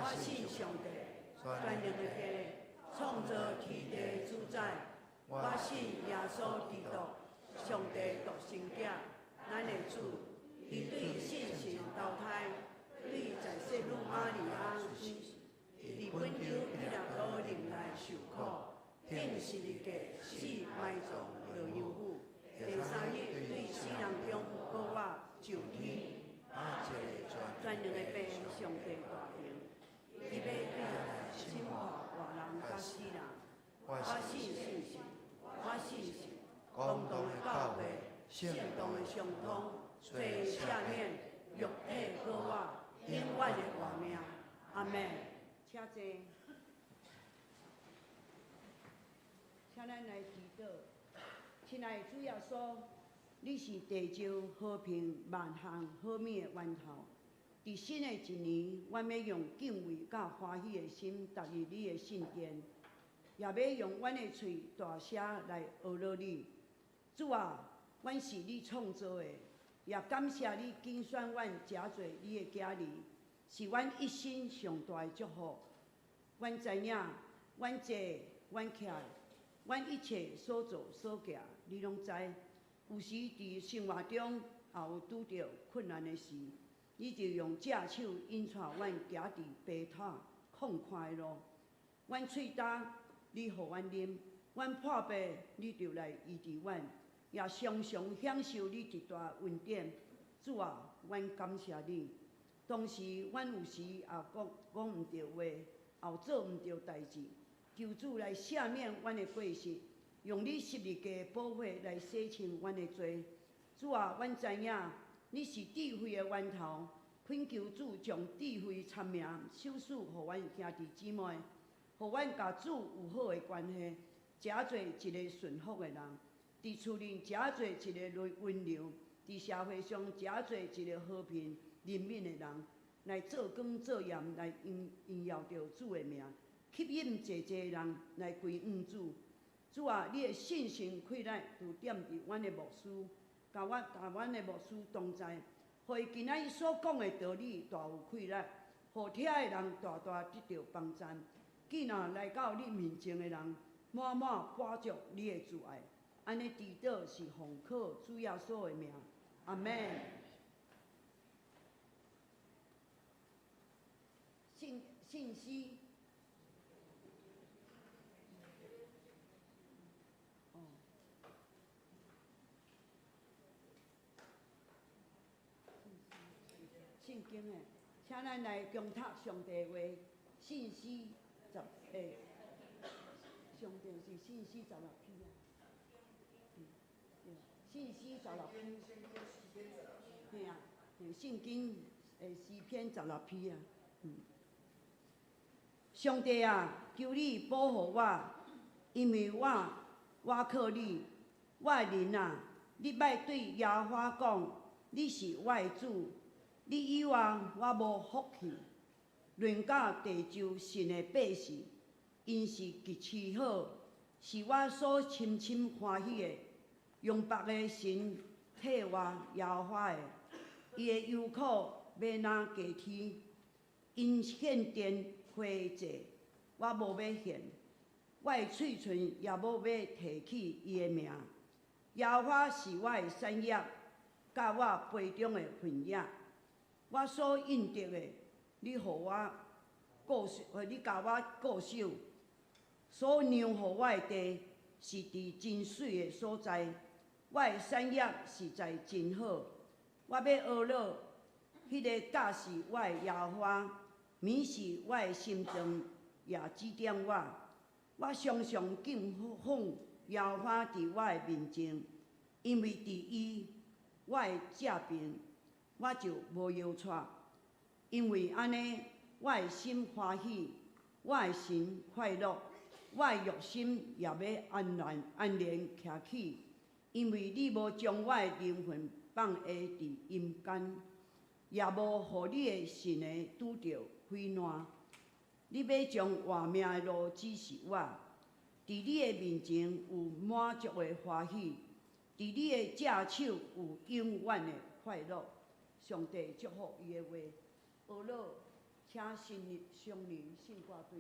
我信上帝，全能的家，创造天地主宰。我信耶稣基督，上帝独生子，咱的主，伊对信神投胎，对在世女玛利亚生，伫本州彼拉多陵内受苦，经十字架死埋葬落阳府，第三日对死人中复活就天。全能的爸，上帝大名，伊要对审判活人甲死人。我信神，我信神，公道的教会，圣道的相通，罪赦免，肉体搁活，永远的活命。阿门。请坐。请咱来祈祷。亲爱的主耶稣，你是地球和平万项好物的源头。伫新的一年，阮要用敬畏甲欢喜的心踏入你的圣殿，也要用阮的喙大声来学乐你。主啊，阮是你创造的，也感谢你拣选阮诚侪你的囝儿，是阮一生上大的祝福。阮知影，阮坐，阮徛，阮一切所做所行，你拢知。有时伫生活中也有拄着困难的事，你就用只手引带阮行伫白塔畅快的路。阮喙焦，你互阮啉；阮破病，你就来医治阮，也常常享受你一大恩典。主啊，阮感谢你。当时阮有时也讲毋对话，也做毋对代志，求主来赦免阮的过失。用你十字架宝血来洗清阮的罪。主啊，阮知影你是智慧的源头，恳求主将智慧参命授予互阮兄弟姊妹，互阮甲主有好的关系，诚做一个顺服的人，伫厝里诚做一个温柔，伫社会上诚做一个和平怜悯的人，来做光做盐，来荣耀着主的名，吸引济济人来归向主。主啊，你的信心气力就点伫阮的牧师，甲阮的牧师同在，互伊今仔日所讲的道理大有气力，互听的人大大得到帮助。既然来到你面前的人，满满满足你的慈爱。安尼祈祷是奉靠主耶稣的名，阿门。信息。圣经诶，请咱来共读上帝话，信息上帝是信息16篇啊，信息16篇，嘿啊，圣经诗篇16篇啊，上帝啊，求你保护我，因为我靠你，我的人啊，你莫对耶和华讲，你是我的主。你以外，我无福气。论到地球神的百姓，因是极其好，是我所深深欢喜的。用别个神替我耶和华的，伊的忧苦要哪加添？因献殿回祭，我无要献；我的嘴唇也无要提起伊的名。耶和华是我的产业，甲我杯中的份额。我所应得的，你互我固守，你甲我固守。所让互我的地，是伫真水的所在。我的产业实在真好。我要学乐，迄个教示我的耶和华，免是我的心中也指点我。我常常敬奉耶和华伫我的面前，因为伫伊我的正边。我就无摇掣，因为安尼，我的心欢喜，我的神快乐，我的肉心也要安然徛起，因为你无将我的灵魂放下伫阴间，也无互你的神的拄着毁烂。你要将活命的路指示我，伫你的面前有满足的欢喜，伫你的正手有永远的快乐。上帝祝福伊的话，学乐请上人信挂队。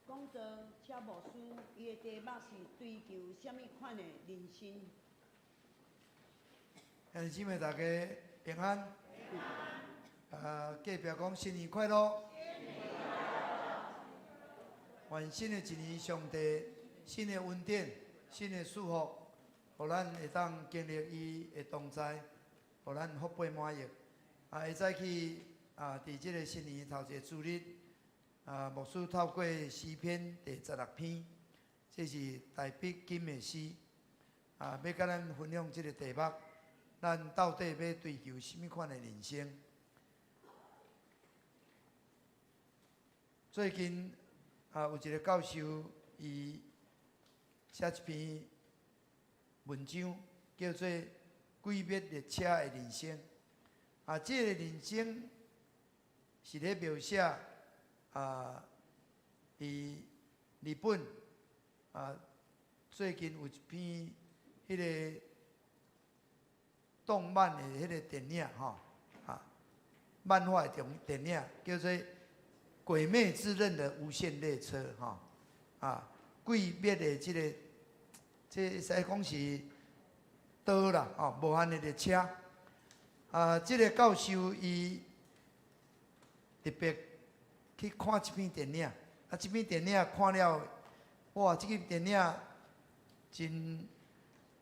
讲到车务师，伊的题目是追求什么款的人生？兄弟姊妹大家平安。隔壁讲新年快乐。愿新的一年，上帝新的恩典、新的祝福，互咱会当经历伊的同在，互咱福杯满溢。会再去伫即个新年头一个主日，牧师透过诗篇第16篇，这是大笔金的诗，要甲咱分享即个题目，咱到底要追求什么款的人生？最近有一个教授，伊写一篇文章，叫做《鬼灭列车的人生》。这个人生是咧描写伫日本最近有一篇迄个动漫的迄个电影漫画的电影叫做《鬼灭之刃》的无限列车鬼灭的这使讲是刀啦无限的列车。这个教授伊特别去看这篇电影，这篇电影看了，哇，这个电影真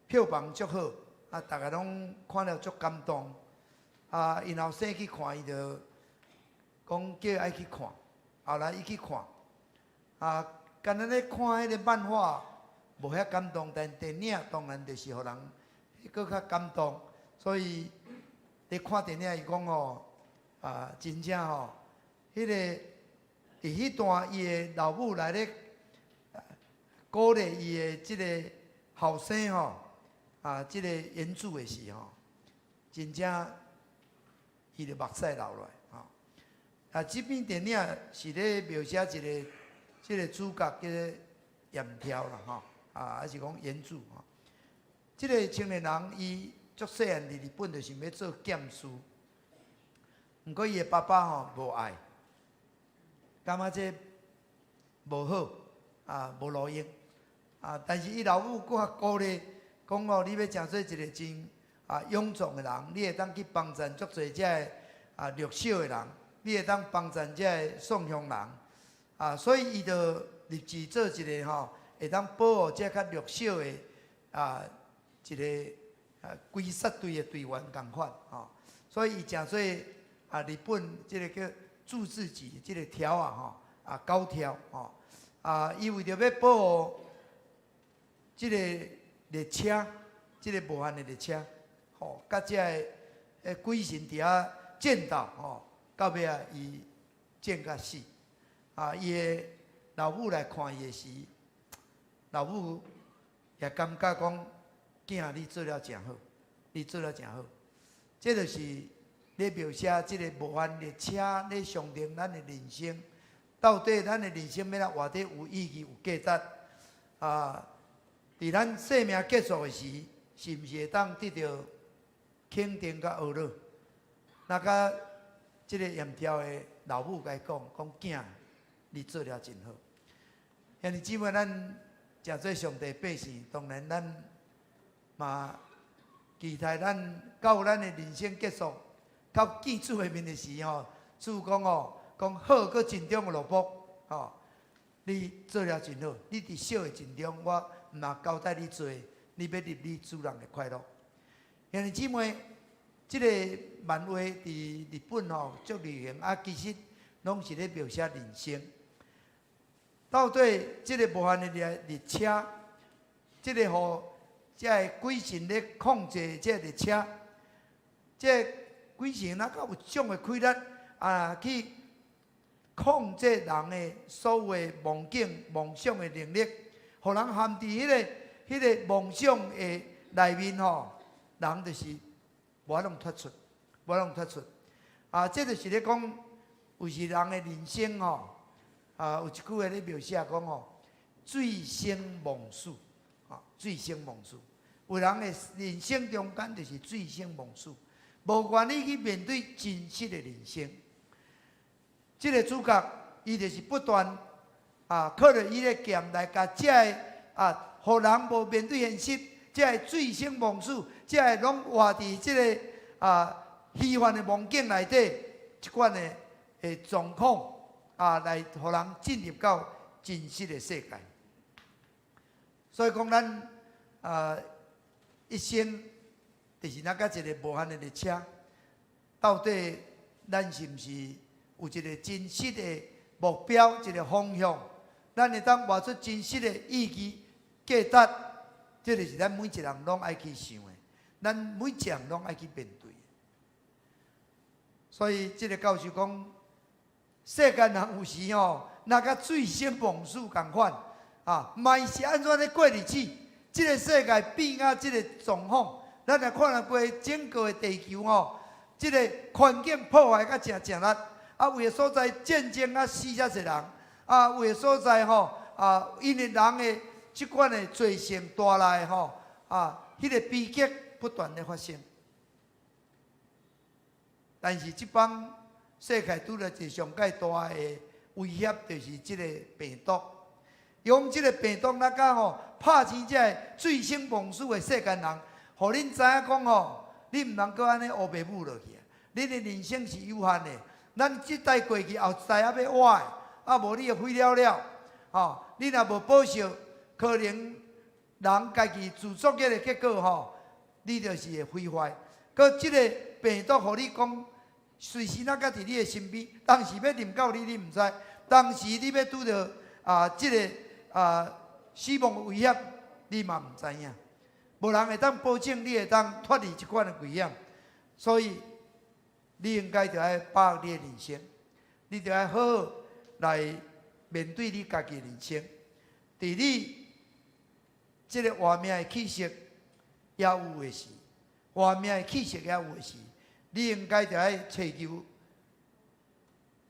票房足好，大家拢看了足感动。因后生去看，伊就讲叫爱去看，后来伊去看，干那咧看迄个漫画，无遐感动，但电影当然就是互人搁较感动。所以咧看电影，伊讲吼，真正吼，迄个伫迄段伊的老母来咧鼓励伊的即个后生吼，即个原著的时候，真正伊就目屎流落来。这篇电影是咧描写一个即个主角叫做严挑啦，还是讲原著吼。即个青年人伊足细汉伫日本就想要做剑士，毋过伊的爸爸吼无爱，感觉这无好无路用但是伊老母搁较鼓励，讲哦，你要成做一个真勇壮的人，你会当去帮衬足侪遮个弱小的人，你会当帮衬遮个宋乡人所以伊就立志做一个会当保护遮较弱小的一个规杀队的队员共款所以伊诚做日本即个叫驻志级即个条高条伊为着要保护即个列车，即个无限的列车甲遮个鬼神伫遐战斗到尾伊战甲死伊的老母来看伊的时，老母也感觉讲。囝，你做了真好，你做了真好。这就是咧描写即个无限列车咧象征咱的人生。到底咱的人生要来活得有意义、有价值伫咱生命结束的时，是毋是会当得到肯定甲呵乐？那甲即个严挑的老母甲伊讲，囝，你做了真好。兄弟姊妹，咱诚做上帝百姓，当然咱。嘛，期待咱到咱的人生结束，到见主的面的时主讲讲好，搁尽忠的萝卜你做了真好，你伫小的尽忠，我毋若交代你做，你要入你主人的快乐。兄弟姊妹，即个漫画伫日本足流行其实拢是咧描写人生。到底即个无限的列车，即个即个鬼神咧控制即个列车，即个鬼神哪够有种的开力去控制人的所有的梦境、梦想的能力，互人陷伫迄个梦想的内面人就是无法通脱出，无法通脱出这就是咧讲，有时人的人生有一句话咧描写讲醉生梦死醉生梦死。有人的人生中间就是醉生梦死，无愿意去面对真实的人生。这个主角伊就是不断靠着伊的剑来甲这个互人无面对现实，这个醉生梦死，这个拢活伫这个虚幻的梦境内底，一款的状况来互人进入到真实的世界。所以讲咱一生就是那个一个无限的列车，到底咱是毋是有一个真实的目标、一个方向？咱会当活出真实的意义、价值，这就是咱每一个人拢爱去想的，咱每一个人拢爱去面对的。所以，这个教授讲，世间人有时那个醉生梦死共款嘛是安怎咧过日子？这个世界变这个状况，咱来看下过整个的地球这个环境破坏甲诚力有的所在战争死遮侪人有的所在因为人的即款的罪性带来迄个悲剧不断的发生。但是这帮世界拄着一上介大的威胁，就是这个病毒。用这个病毒那个拍生这个醉生梦死的世间人，互恁知影讲你毋能够安尼乌白母落去恁的人生是有限的。咱这代过去，后一代还要活的，无你就毁了了。你若无保守，可能人家己自作孽的结果你就是会毁坏。佮这个病毒，互你讲，随时那伫你的身边，当时要临到你，你毋知；当时你要拄着这个死亡危险，你嘛唔知影。无人会当保证你会当脱离即款的危险，所以你应该就要把握你的人生，你就要好好来面对你家己的人生。伫你即个活命的气息也有的是，活命的气息也有的是，你应该就要追求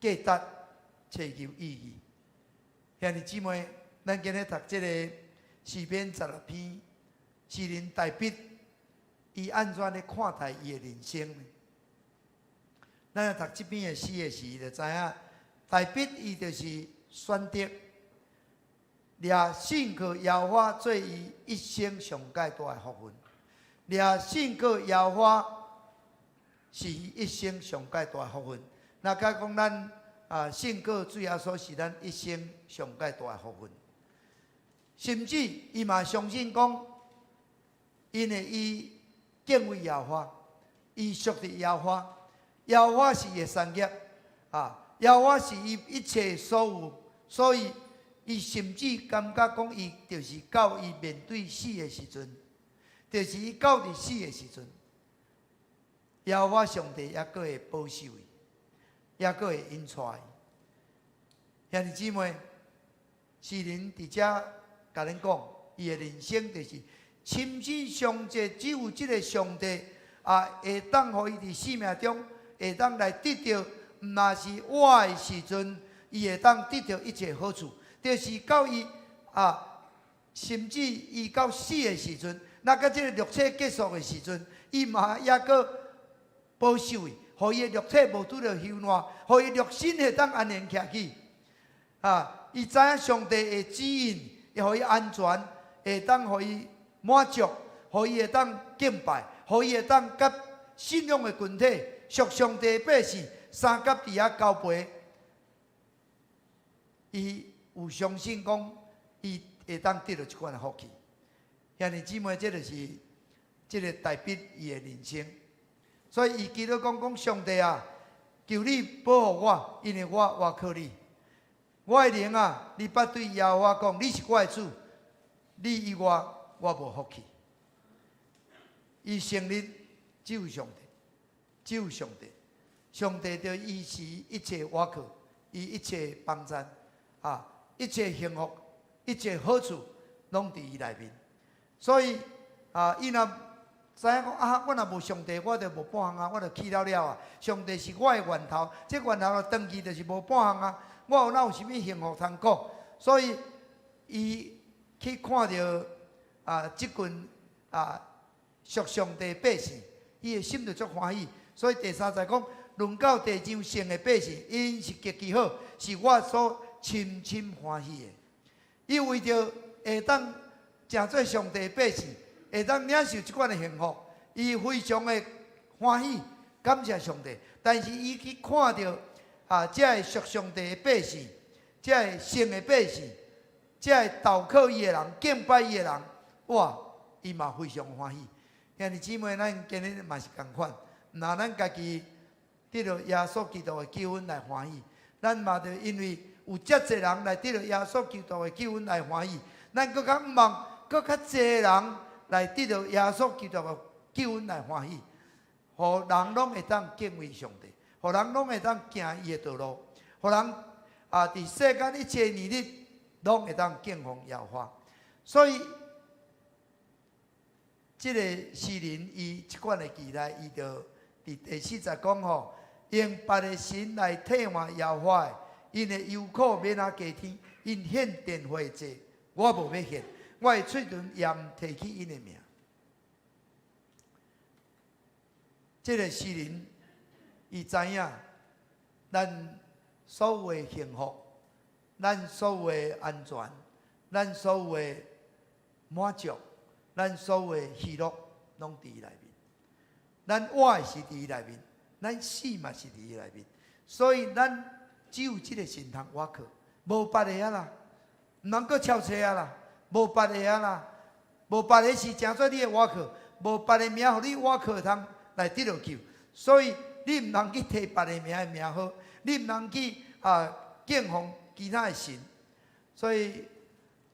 价值，追求意义。兄弟姊妹，咱今日读即个诗篇16篇。诗人大笔，伊安怎咧看待伊的人生呢？咱来读这篇的诗的时，就知影大笔伊就是选择掠信靠耶和华做伊一生上界大的福分。掠信靠耶和华是伊一生上界大的福分。那甲讲咱信靠主耶稣是咱一生上界大的福分。甚至伊嘛相信讲。因为伊敬畏耶和华，伊属于耶和华，耶和华是伊的产业，耶和华是伊一切所有，所以伊甚至感觉讲，伊就是到伊面对死的时阵，就是伊到伫死的时阵，耶和华上帝也阁会保守伊，也阁会引带伊。兄弟姊妹，诗人伫遮甲恁讲，伊的人生就是。深信上帝只有这个上帝会当互伊伫生命中会当来得到，毋那是我的时阵，伊会当得到一切好处。就是到伊甚至伊到死的时阵，那甲这个肉体结束的时阵，伊嘛也阁保守伊，互伊的肉体无拄着朽烂，互伊肉身会当安然徛起。伊知影上帝的指引，会互伊安全，会当互伊。满足，互伊会当敬拜，互伊会当甲信仰的群体、属上帝的百姓三甲伫遐交陪。伊有相信讲，伊会当得到即款的福气。兄弟姊妹，这就是这个大笔伊的人生。所以伊记得讲上帝啊，求你保护我，因为我靠你。我的灵啊，你捌对耶和华讲，你是我的主，你以外。我无福气，伊承认只有上帝，只有上帝，上帝就伊是一切倚靠，伊一切帮衬，一切幸福，一切好处，拢伫伊内面。所以伊若知影讲我若无上帝，我就无半项我就去了了上帝是我的源头，这源头长期就是无半项我哪有啥物幸福通讲？所以伊去看到。即群属上帝百姓，伊的心就足欢喜。所以第3节讲，论到地上圣的百姓，因是极其好，是我所深深欢喜的。伊为着会当成做上帝的百姓，会当领受即款的幸福，伊非常的欢喜，感谢上帝。但是伊去看到这个属上帝的百姓，这个圣的百姓，这个投靠伊的人、敬拜伊的人。哇！伊嘛非常欢喜，兄弟姊妹，咱今日嘛是共款。那咱家己得到耶稣基督的救恩来欢喜，咱嘛就因为有遮济人来得到耶稣基督的救恩来欢喜，咱更较毋望更较济人来得到耶稣基督的救恩来欢喜，互人拢会当敬畏上帝，互人拢会当行伊的道路，互人伫世间一切年日拢会当敬奉耶和华，所以。这个诗人伊即款的期待，伊就伫第4节讲吼，用别的神来替换耶和华的，因的忧苦免加天，因献殿会祭，我无要献，我的嘴唇也毋提起因的名。这个诗人伊知影，咱所有的幸福，咱所有的安全，咱所有的满足。咱所有的喜乐拢伫伊内面，咱活是伫伊内面，咱死嘛是伫伊内面，所以咱只有这个神通倚靠，无别个啦，毋通阁超车啦，无别个啦，无别个是诚做你的倚靠，无别个名互你倚靠通来得到救，所以你毋通去摕别个名的名号，你毋通去敬奉其他的神，所以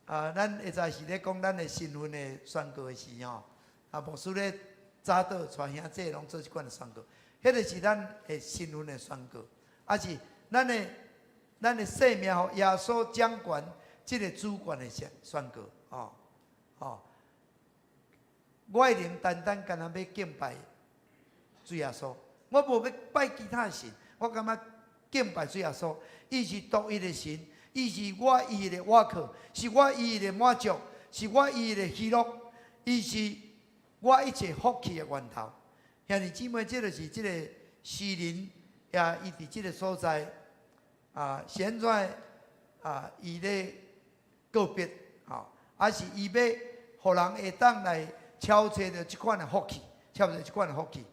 咱会知是咧讲咱的新婚的宣告的时吼，牧师咧早倒带兄弟拢做一款的宣告，迄个是咱的新婚的宣告，是咱的生命互耶稣掌权，即个主权的宣告，我一定单单干那要敬拜主耶稣，我无要拜其他神，我感觉敬拜主耶稣，伊是独一的神，伊是我伊的倚靠，是我伊的满足，是我伊的喜乐，伊是我一切福气的源头。兄弟姊妹，这就是这个诗人呀，伊伫这个所在现在伊咧告别，还是伊要互人会当来超找到这款的福气，超找这款的福气。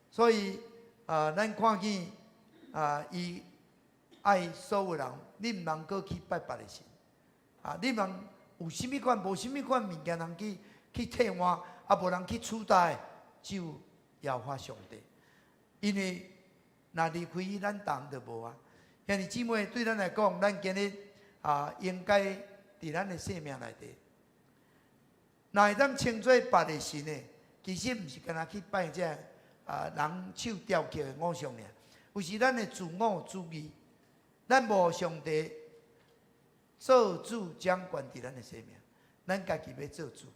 所以咱看见伊爱所有人，你毋通过去拜别的神，你毋通有甚物款无甚物款物件人去替换，无人去取代，只有耶和华上帝。因为若离开伊，咱当就无啊。兄弟姊妹，对咱来讲，咱今日应该伫咱的生命内底，若会当称作别的神的，其实毋是干那去拜这人手雕刻的偶像尔，有时咱的自我主义，咱无上帝做主掌权伫咱的生命，咱家己要做主，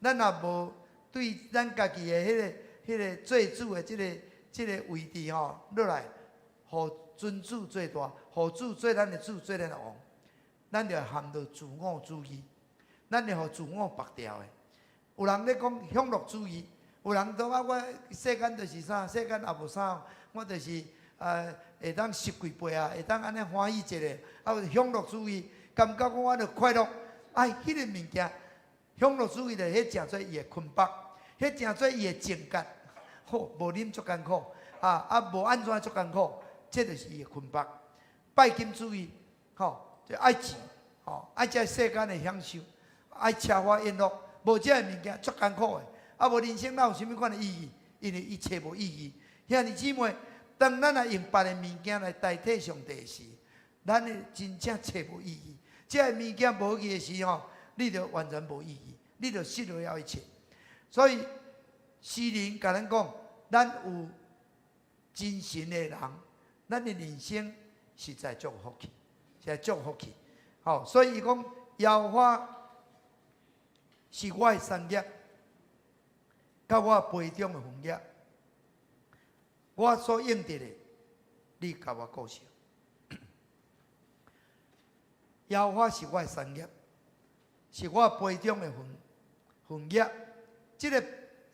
咱若无对咱家己的迄个做主的这个位置落来，互尊主做大，互主做咱的主，做咱的王，咱就陷到自我主义，咱就互自我绑掉的。有人咧讲享乐主义，有人都我世间就是啥，世间也无啥，我就是会当食几杯会当安尼欢喜一下，享乐主义，感觉讲我着快乐。迄个物件，享乐主义的迄诚做伊的困绑，迄诚做伊的情感，无啉足艰苦，无安怎足艰苦，这就是伊的捆绑。拜金主义，就爱钱，爱这世间的享受，爱奢华宴乐，无这个物件足艰苦的，无人生哪有啥物款的意义？因为一切无意义。兄弟姊妹，当咱用别的物件来代替上帝时，咱的真正切无意义。这个物件无意义的时你就完全无意义，你就失去了一切。所以诗人甲咱讲，咱有真神的人，咱的人生是在祝福去，是在祝福去。所以伊讲，耶和华是我的产业，甲我杯中的红叶，我所应得的，你甲我顾惜。耶和华是我的产业，是我杯中的红叶。这个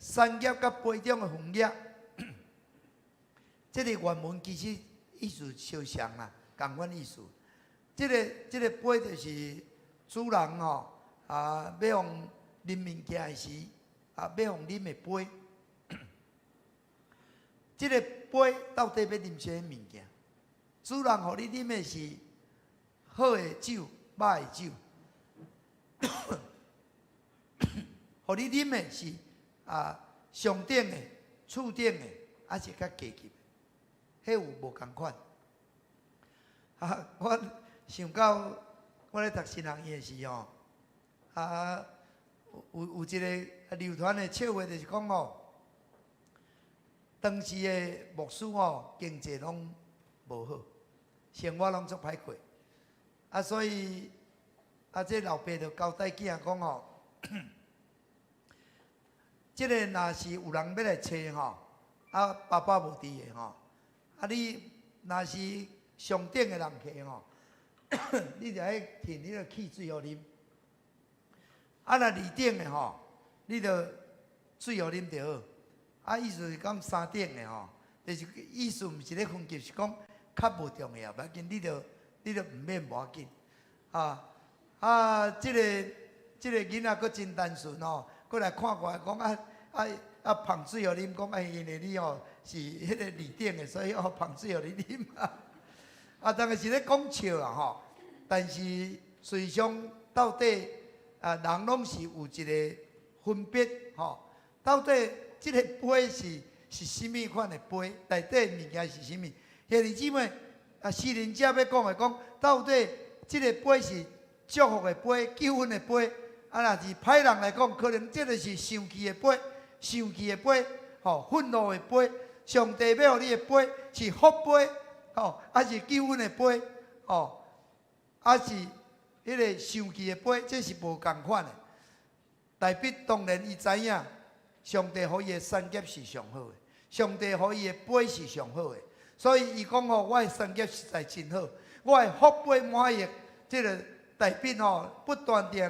产业甲杯中的红叶，这个原文其实意思相像啦，同款意思。这个杯就是主人要用啉物件的时，要用啉的杯。这个杯到底要啉啥物件？主人互你啉的是好的酒、歹的酒，互你啉的是上等的、次等的，还是较低级的？迄有无共款？我想到我咧读新学院的时有一个流传的笑话，就是讲当时的牧师经济拢无好，生活拢足歹过。所以这老爸就交代囝讲这个若是有人要来找爸爸无伫的你若是上等的人客你就爱摕你个汽水互啉。若二等的你就水互啉就好。意思是讲三等的就是意思毋是咧分级，是讲较无重要，无要紧，你就毋免无要紧。这个囡仔佫真单纯佫来看过来讲捧水互啉，讲因为你是迄个二等的，所以捧水互你啉当然是咧讲笑但是实际上到底人拢是有一个分别到底这个杯是甚物款的杯？内底物件是甚物？兄弟姊妹，诗人家要讲的讲，到底这个杯是祝福的杯、救恩的杯。啊，若是歹人来讲，可能这就是生气的杯、生气的杯，愤怒的杯。上帝要予你的杯是福杯，还是救恩的杯，还是迄个生气的杯，这是无共款的。大卫当然伊知影，上帝予伊的产业是上好的，上帝予伊的杯是上好的，所以伊讲我的产业实在真好，我的福杯满溢，这个大卫不断地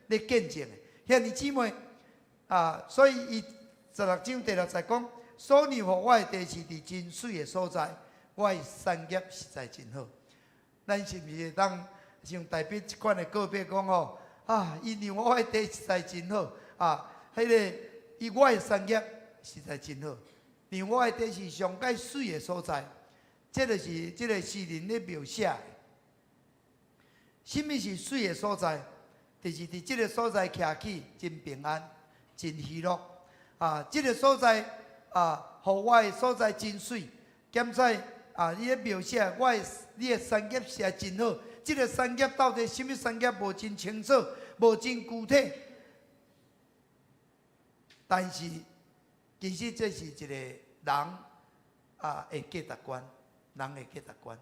咧见证的。兄弟姊妹所以伊16章第6节讲。所留予我的地是伫真水的所在，我的产业实在真好。咱是毋是会当像大卫即款的告别讲伊让我的地实在真好迄个我的产业实在真好，让我的地是上界水的所在。这就是这个诗人咧描写的。什么是水的所在？就是伫这个所在徛起真平安、真喜乐这个所在。互我的所在真水，兼在你咧描写你的产业是真好。这个产业到底什么产业无真清楚，无真具体。但是其实这是一个人的价值观，人的价值观，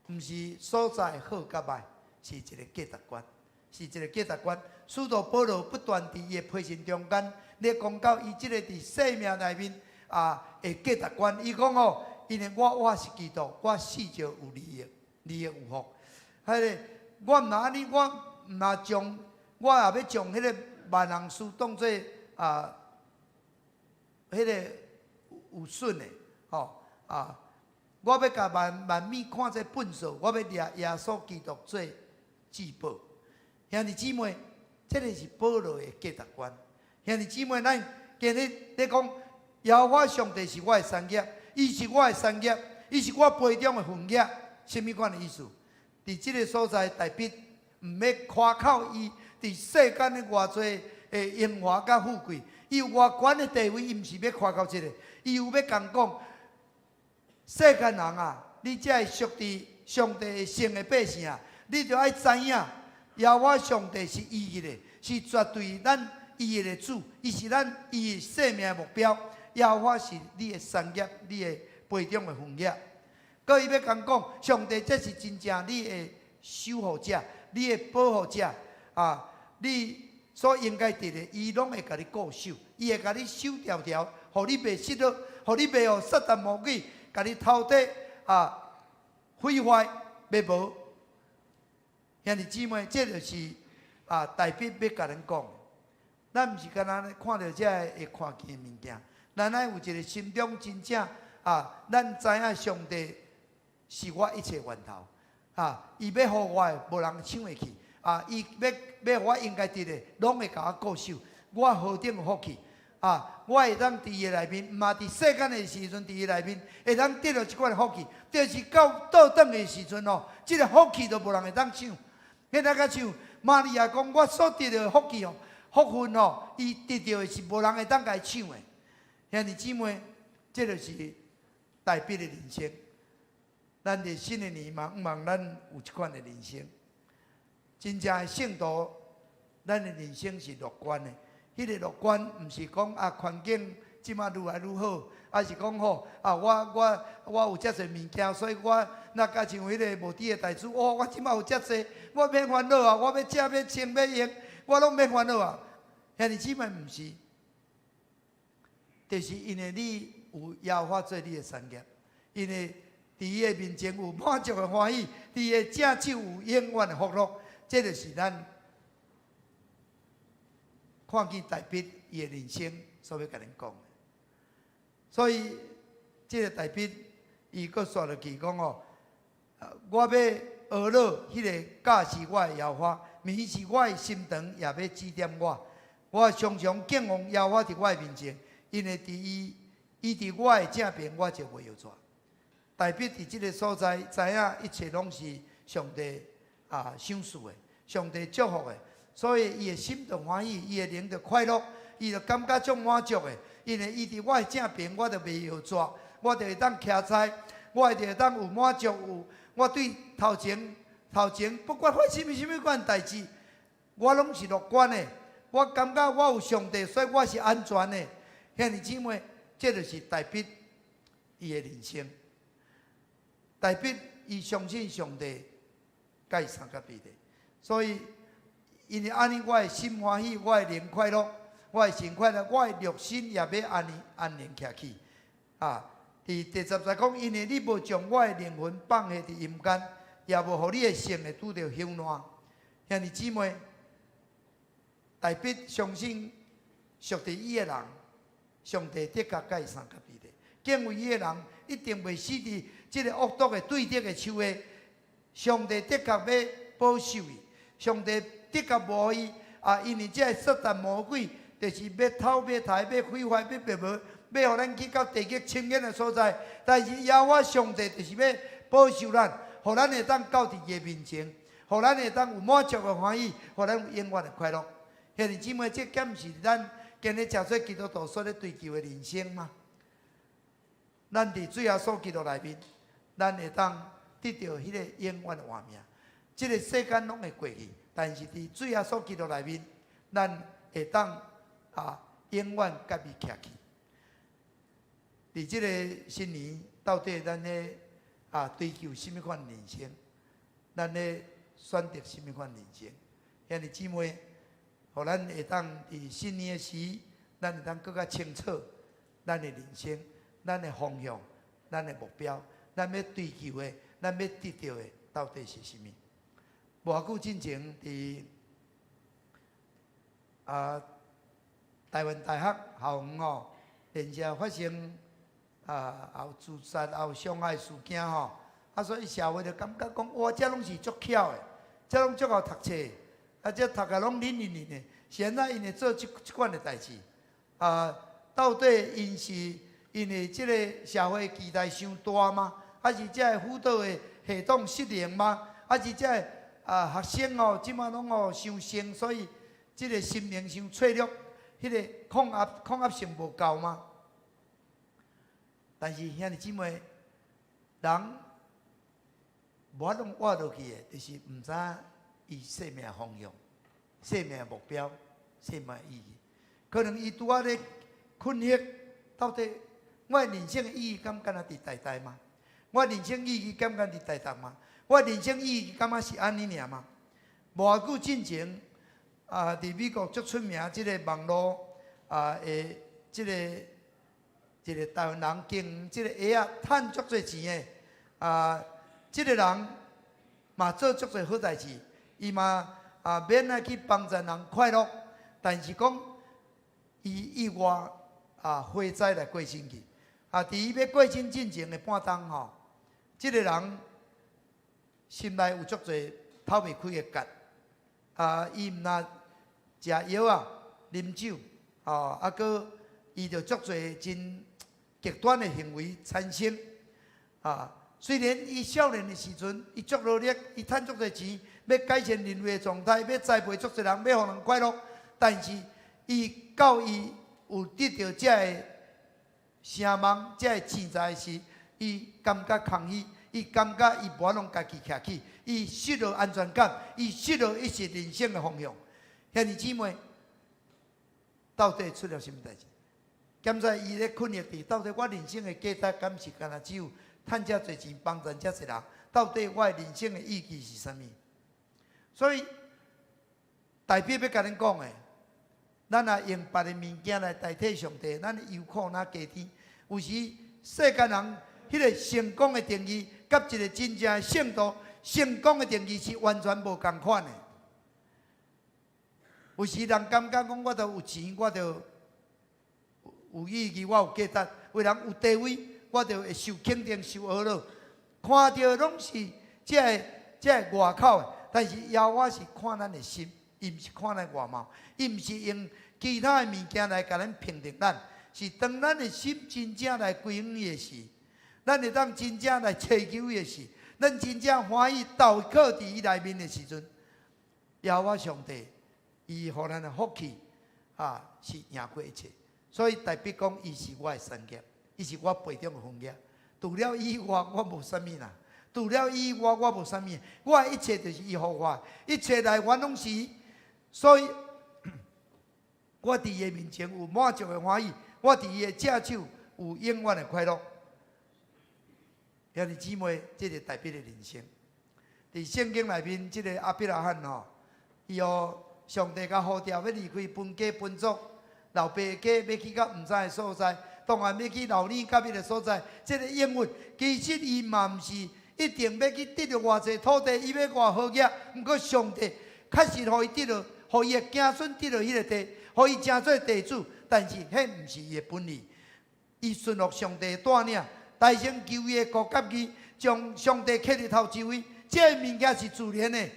毋是所在好甲歹，是一个价值观，是一个价值观。使徒保罗不断伫伊的批信中间，咧讲到伊即个伫生命内面。的价值观，伊讲因为我是基督，我死就有利益，利益有福。迄个我毋若安尼，我毋若将，我也要将迄个万能书当作迄个有损的，我要甲万米看作粪扫，我要掠耶稣基督做至宝。兄弟姊妹，这个是保罗的价值观。兄弟姊妹，咱今日咧讲。耶和华上帝是我的产业，伊是我的产业，伊是我杯中的分业。什么款的意思？伫这个所在，大卫毋要夸口伊伫世间的偌济的荣华甲富贵，伊有偌悬的地位，伊毋是要夸口这个，伊有要讲世间人你才会属伫上帝圣的百姓你就爱知影，耶和华上帝是伊的，是绝对咱伊的主，伊是咱伊的生命的目标。耶和华是你的产业，你的杯中的分业。搁伊要讲，上帝这是真正你的守护者，你的保护者你所应该得的，伊拢会甲你固守，伊会甲你守条条，互你袂失落，互你袂互撒旦魔鬼甲你偷底毁坏灭无。兄弟姊妹，这就是大卫要甲咱讲。咱毋是干那看到这会看见的物件。咱爱有一个心中真正咱知影上帝是我一切源头伊要互我的，无人抢会去伊要我应该得的，拢会甲我固守。我何等有福气我会当伫伊内面，嘛伫世间的时阵，伫伊内面会当得到即款的福气。就是到倒转的时阵即个福气都无人会当抢。迄那个像玛利亚讲，我所得到的福气福分伊得到的是无人会当甲伊抢的。兄弟姊妹，这就是大卫的人生。咱伫新的年嘛，毋望咱有即款的人生。真正的圣徒，咱的人生是乐观的。迄个乐观，毋是讲环境即马愈来愈好，是讲我有遮侪物件，所以我若甲像迄个无底的大主，我即马有遮侪，我免烦恼我要食要穿要用，我拢免烦恼兄弟姊妹，毋是。就是因为你有耶和华做你的产业，因为伫伊的面前有满足的欢喜，伫伊的正手有永远的福乐，这就是咱看见大卫伊的人生所要甲咱讲。所以，这个大卫伊阁说落去讲我要学乐迄个教示我的耶和华，免是我的心肠也要指点我。我常常敬奉耶和华伫我的面前。因为伊伫我的正边，我就袂摇拽。大卫伫这个所在，知影一切拢是上帝赏赐的，上帝祝福的，所以伊的心就欢喜，伊的灵就快乐，伊就感觉足满足的。因为伊伫我的正边，我就袂摇拽，我就会当徛在，我就会当有满足，我对头前头前不管发生什么款代志，我拢是乐观的。我感觉我有上帝，所以我是安全的。兄弟姊妹，这就是大卫伊的人生。大卫伊相信上帝，甲伊相甲对的，所以因为安尼，我的心欢喜，我的灵快乐，我的心快乐，我的肉身也要安尼安宁徛起。啊，第10节讲，因为你无将我的灵魂放下伫阴间，也无互你的性会拄着朽烂。兄弟姊妹，大卫相信属于伊的人，上帝的确甲伊相甲对的。敬畏伊的人，一定袂死伫即个恶毒的对敌的手下。上帝的确要保守伊，上帝的确无伊因为这撒旦魔鬼，就是要偷、要杀、要毁坏、要灭无，要互咱去到地狱深渊的所在。但是耶和华上帝就是要保守咱，互咱会当到伫伊的面前，互咱会当有满足的欢喜，互咱有永远的快乐。兄弟姊妹，这敢毋是咱今日真侪基督徒所咧追求的人生吗？咱伫主耶稣基督内面，咱会当得到迄个永远的活命。这个世间拢会过去，但是伫主耶稣基督内面，咱会当永远甲伊徛起。伫这个新年，到底咱咧追求什么款人生？咱咧选择什么款人生？兄弟姊妹，互咱会当伫新年的时，咱会当更加清楚咱的人生、咱的方向、咱的目标，咱要追求的。咱要得到的到底是什么？无偌久之前，伫台湾大学校园连续发生有自杀、有伤害事件所以社会就感觉讲，哇，这拢是足巧的，这拢足好读册的，这读个拢灵的，现在因会做这款的代志到底因是因为这个社会期待伤大吗？还是这辅导的系统失灵吗？还是这学生即马拢伤生，所以这个心灵伤脆弱，迄个抗压性无够吗？但是兄弟姊妹，人无法拢活落去的，就是毋知伊生命方向、生命目标、生命意义。可能伊拄仔咧困惑，到底我人生的意义敢若伫代代吗？我人生意义敢毋敢伫台东吗？我人生意义敢若是安尼尔吗？无偌久之前，伫美国足出名即个网络的即个一个台湾人经即个鞋赚足侪钱的即个人嘛做足侪好代志，伊嘛免去帮助人快乐，但是讲伊意外火灾来过身去伫伊要过身进前的半冬即个人心内有足侪透袂开的结伊毋若食药啉酒搁伊就足侪真极端的行为产生虽然伊少年的时阵，伊足努力，伊赚足侪钱，要改善人类的状态，要栽培足侪人，要互人快乐，但是伊到伊有得到这个声望、这个钱财时，伊感觉空虚，伊感觉伊无法通家己徛起，伊失了安全感，伊失了一些人生的方向。兄弟姊妹，到底出了什么代志？检在伊咧困惑伫，到底我人生的价值敢是干那只有赚遮侪钱，帮助遮侪人？到底我的人生的意义是啥物？所以代表要甲恁讲的，咱若用别的物件来代替上帝，咱忧苦哪加添？有时世间人迄个成功的定义，甲一个真正的圣徒成功的定义是完全无共款的。有时人感觉讲，我著有钱，我著有意义，我有价值；为人有地位，我著会受肯定、受呵乐。看到拢是这个外口的，但是耶和华是看咱的心，伊毋是看咱外貌，伊毋是用其他的物件来甲咱评定咱，是当咱的心真正来归向伊的时，咱会当真正来祈求伊的时，咱真正欢喜投靠伫伊内面的时阵，耶和华上帝，伊互咱的福气是赢过一切。所以代表讲，伊是我的产业，伊是我背中的枫叶。除了以外，我无啥物啦。除了伊以外，我无啥物。我的一切就是伊予我，一切来源拢是。所以，我伫伊面前有满足的欢喜，我伫伊的正手有永远的快乐。兄弟姊妹，这是大笔的人生。伫圣经内面，这个亚伯拉罕吼，伊上帝甲呼召要离开本家本族，老爸家要去到毋知的所在，当然要去老二甲迄个所在。这个应允，其实伊嘛毋是一定要去得到偌济土地，伊要偌好业。毋过上帝确实互伊得到，互伊的子孙得到迄个地，互伊成做地主。但是迄毋是伊的本意，伊顺服上帝带领，大声求伊的国甲义，将上帝刻伫头一位。这物件是自然的，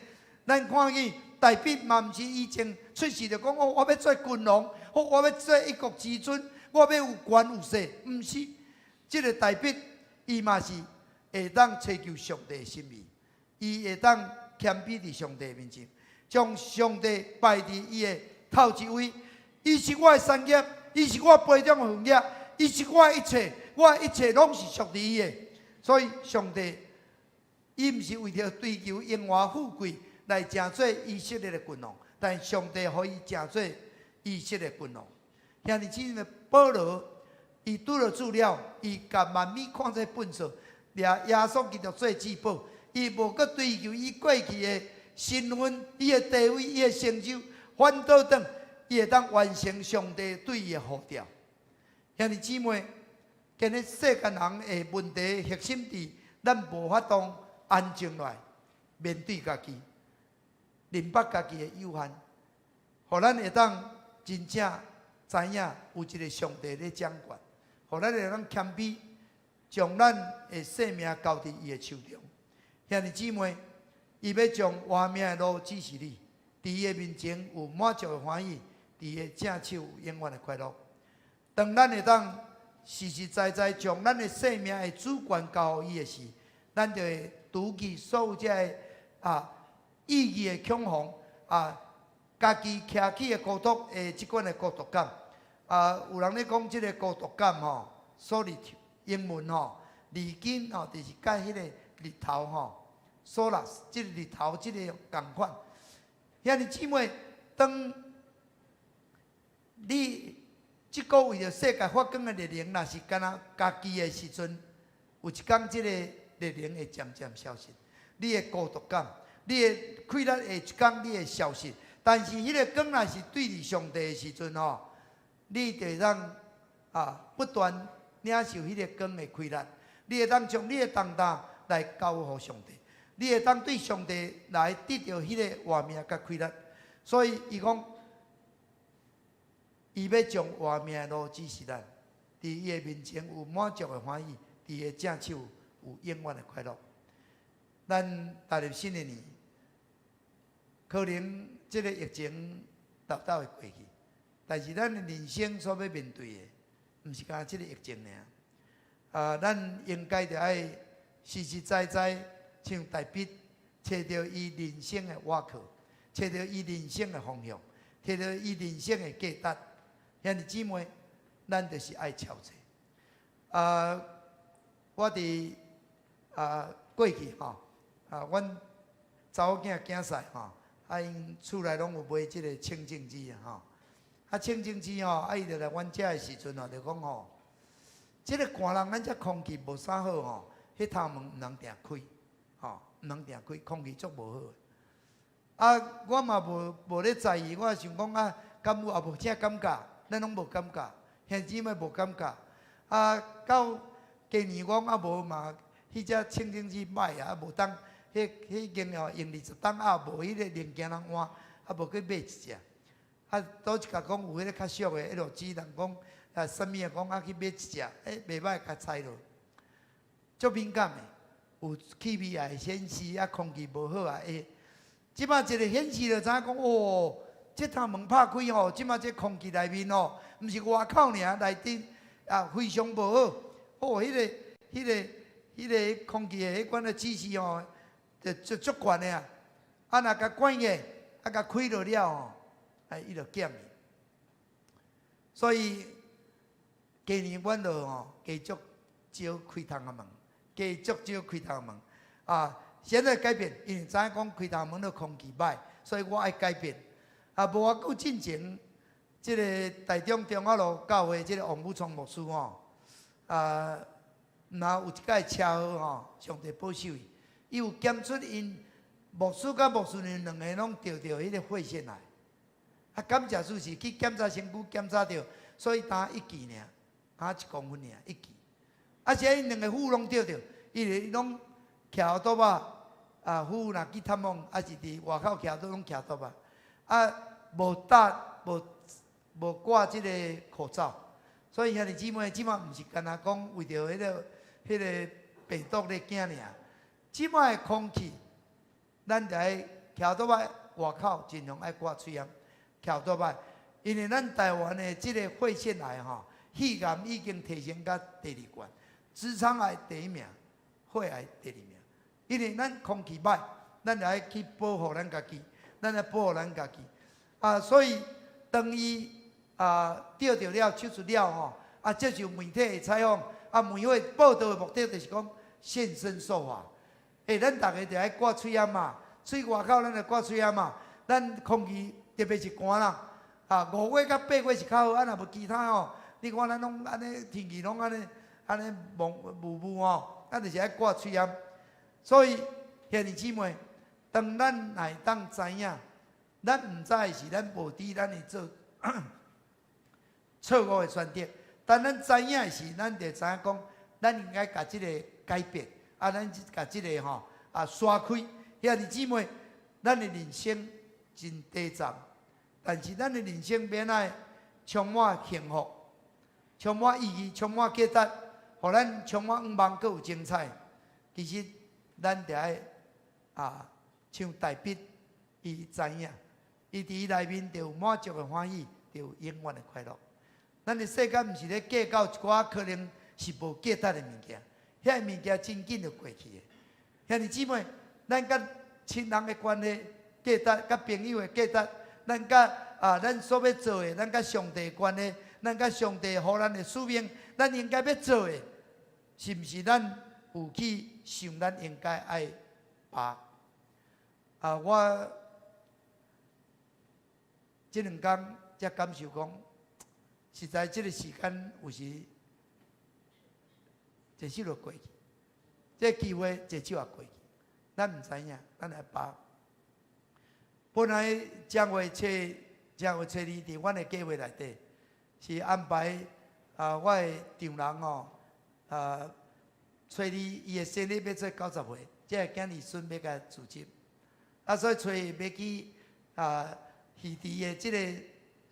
咱看见大笔嘛，毋是以前出世就讲我要做君王，我要做一国之尊，我要有权有势，毋是。这个大笔伊嘛是会当追求上帝的心意，伊会当谦卑伫上帝面前，将上帝摆伫伊的头一位。伊是我的产业，伊是我培养的副业，伊是我的一切，我的一切拢是属于伊的。所以上帝。伊毋是为着追求荣华富贵来成做以色列的君王，但上帝互伊成做以色列君王。兄弟姊妹，保罗伊拄着资料，伊甲万米看作粪扫，掠耶稣基督做至宝。伊无搁追求伊过去的身份、伊的地位、伊的成就，反倒等伊会当完成上帝对伊的呼召。兄弟姊妹，今日世间人的问题核心伫咱无法当。安静来面对家己，明白家己的有限，互咱会当真正知影有一个上帝咧掌管，互咱会当谦卑，将咱的生命交伫伊的手中。兄弟姊妹，伊要将活命的路指示你，伫伊的面前有满足的欢喜，伫伊的正手有永远的快乐。当咱会当实实在在将咱的生命的主权交予伊的时，咱就会除去所有这个意义的恐慌家己徛起的孤独即款的孤独感有人咧讲即个孤独感solitude 英文离经就是甲迄个日头solas 即个日头即个共款。兄弟姊妹，当你即个为着世界发光的热能，若是敢若家己的时阵，有一天即个热能会渐渐消失，你的孤独感、你的快乐会一天你会消失。但是迄个光若是对伫上帝的时阵你就会当不断领受迄个光的快乐，你会当将你的重担来交予上帝，你会当对上帝来得到迄个活命甲快乐。所以伊讲，伊要将活命的路指示咱，伫伊的面前有满足的欢喜，伫伊的正手有永远的快乐。咱踏入新的年，可能这个疫情豆豆会过去，但是咱的人生所要面对的，毋是干这个疫情尔。咱应该着爱实实在在像大笔，找到伊人生的瓦壳，找到伊人生的方向，找到伊人生的价值。兄弟姊妹，咱就是爱超车。我伫过去阮查某囝囝婿因厝内拢有买即个清净机清净机伊就来阮遮的时阵就讲即个寒人咱遮空气无啥好迄头门毋通定开毋通定开，空气足无好。我嘛无咧在意，我想讲敢有也无啥感觉，咱拢无感觉，兄姊妹无感觉。到今年我无嘛，迄只清净机歹无当，迄已经用20档无迄个零件通换，无去买一只。倒一甲讲有迄个较俗的 LG， 人讲啥物讲去买一只，袂歹，甲拆落。足敏感的，有气味也会显示，空气无好即摆一个显示就知影讲这头门拍开即摆这空气内面毋是外口尔，内底非常无好。迄个空气的迄款的指示就足悬的若甲关起，甲开落了伊就减去。所以今年阮就继续招开窗的门，继续招开窗的门。现在改变，因为知影讲开头门的空气歹，所以我爱改变。无偌久进前，即个台中中华路教会即个王武聪牧师吼，若有一届车祸吼，上帝保守伊，伊有检出因牧师甲牧师娘两个拢得迄个肺腺癌。感谢主是去检查身躯检查到，所以打1期尔，打1公分尔1期。是因两个妇拢得着，伊个拢徛倒啊，妇若去探望，是伫外口徛倒拢徛倒无戴无挂即个口罩，所以兄弟姊妹，即马毋是干那讲为着迄个病毒咧惊尔，即马的空气，咱就爱徛倒外口，尽量爱挂嘴烟，徛倒摆，因为咱台湾的即个肺腺癌吼，肺癌已经提升到第2关，直肠癌第1名，肺癌第2名。因为咱空气歹，咱就爱去保护咱家己，咱来保护咱家己。所以当伊得着了手术了吼，接受媒体的采访，媒体报道的目的就是讲现身说法。咱大家就爱挂嘴烟嘛，嘴外口咱就挂嘴烟嘛。咱空气特别是寒啦，5月到8月是较好，若无其他吼，你看咱拢安尼天气拢安尼雾吼，咱就是爱挂嘴烟。所以兄弟姊妹，当咱来当知影，咱毋知是咱无伫咱的做错误的选择，但咱知影时，咱就知影讲，咱应该甲即个改变，咱甲即个吼刷开。兄弟姊妹，咱的人生真短暂，但是咱的人生免爱充满幸福、充满意义、充满价值，互咱充满愿望，阁有精彩。其实咱就爱像大笔，伊知影，伊伫伊内面就有满足的欢喜，就有永远的快乐。咱的世界毋是咧计较一寡可能是无价值的物件，遐个物件真紧就过去的。兄弟姊妹，咱甲亲人的关系价值，甲朋友的价值，咱甲咱所要做的，咱甲上帝的关系，咱甲上帝予咱的使命，咱应该要做的，是毋是咱有去想咱应该爱把？我这2天才感受讲，实在这个时间有时一手就过去，这机会一手也过去，咱毋知影，咱来把。本来正月初2伫阮的计划内底，是安排我的丈人初2伊的生日要做90岁，这个囝儿孙要甲组织，所以初2要去鱼池的即个